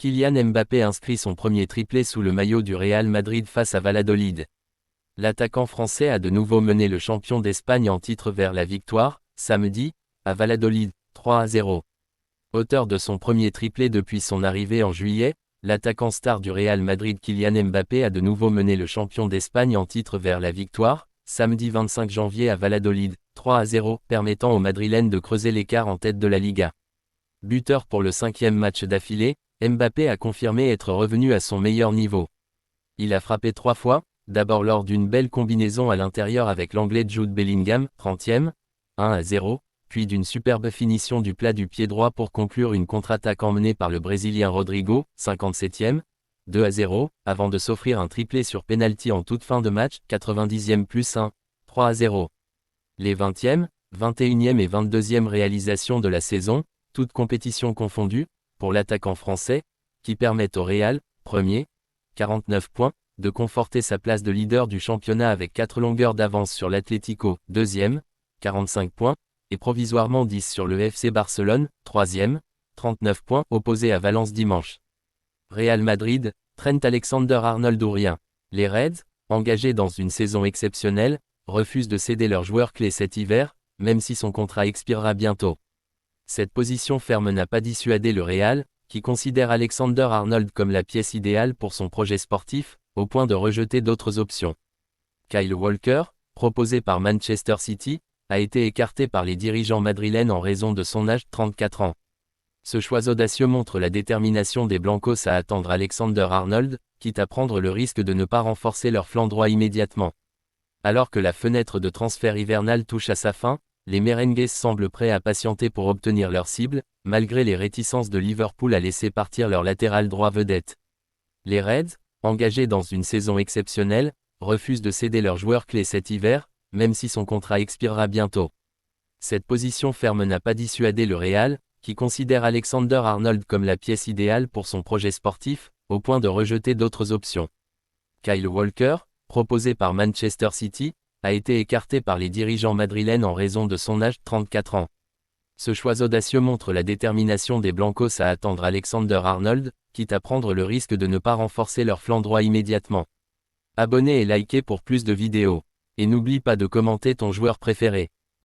Kylian Mbappé inscrit son premier triplé sous le maillot du Real Madrid face à Valladolid. L'attaquant français a de nouveau mené le champion d'Espagne en titre vers la victoire, samedi, à Valladolid, 3-0. Auteur de son premier triplé depuis son arrivée en juillet, l'attaquant star du Real Madrid Kylian Mbappé a de nouveau mené le champion d'Espagne en titre vers la victoire, samedi 25 janvier à Valladolid, 3-0, permettant aux Madrilènes de creuser l'écart en tête de la Liga. Buteur pour le 5e match d'affilée, Mbappé a confirmé être revenu à son meilleur niveau. Il a frappé 3 fois, d'abord lors d'une belle combinaison à l'intérieur avec l'Anglais Jude Bellingham, 30e, 1-0, puis d'une superbe finition du plat du pied droit pour conclure une contre-attaque emmenée par le Brésilien Rodrigo, 57e, 2-0, avant de s'offrir un triplé sur pénalty en toute fin de match, 90e plus 1, 3-0. Les 20e, 21e et 22e réalisations de la saison, toutes compétitions confondues, pour l'attaquant français, qui permettent au Real, premier, 49 points, de conforter sa place de leader du championnat avec 4 longueurs d'avance sur l'Atlético, deuxième, 45 points, et provisoirement 10 sur le FC Barcelone, troisième, 39 points, opposé à Valence dimanche. Real Madrid, Trent Alexander-Arnold ou rien. Les Reds, engagés dans une saison exceptionnelle, refusent de céder leurs joueurs clés cet hiver, même si son contrat expirera bientôt. Cette position ferme n'a pas dissuadé le Real, qui considère Alexander-Arnold comme la pièce idéale pour son projet sportif, au point de rejeter d'autres options. Kyle Walker, proposé par Manchester City, a été écarté par les dirigeants madrilènes en raison de son âge, 34 ans. Ce choix audacieux montre la détermination des Blancos à attendre Alexander-Arnold, quitte à prendre le risque de ne pas renforcer leur flanc droit immédiatement. Alors que la fenêtre de transfert hivernale touche à sa fin, les Merengues semblent prêts à patienter pour obtenir leur cible, malgré les réticences de Liverpool à laisser partir leur latéral droit vedette. Les Reds, engagés dans une saison exceptionnelle, refusent de céder leurs joueurs clés cet hiver, même si son contrat expirera bientôt. Cette position ferme n'a pas dissuadé le Real, qui considère Alexander-Arnold comme la pièce idéale pour son projet sportif, au point de rejeter d'autres options. Kyle Walker, proposé par Manchester City, a été écarté par les dirigeants madrilènes en raison de son âge, 34 ans. Ce choix audacieux montre la détermination des Blancos à attendre Alexander-Arnold, quitte à prendre le risque de ne pas renforcer leur flanc droit immédiatement. Abonnez et likez pour plus de vidéos. Et n'oublie pas de commenter ton joueur préféré.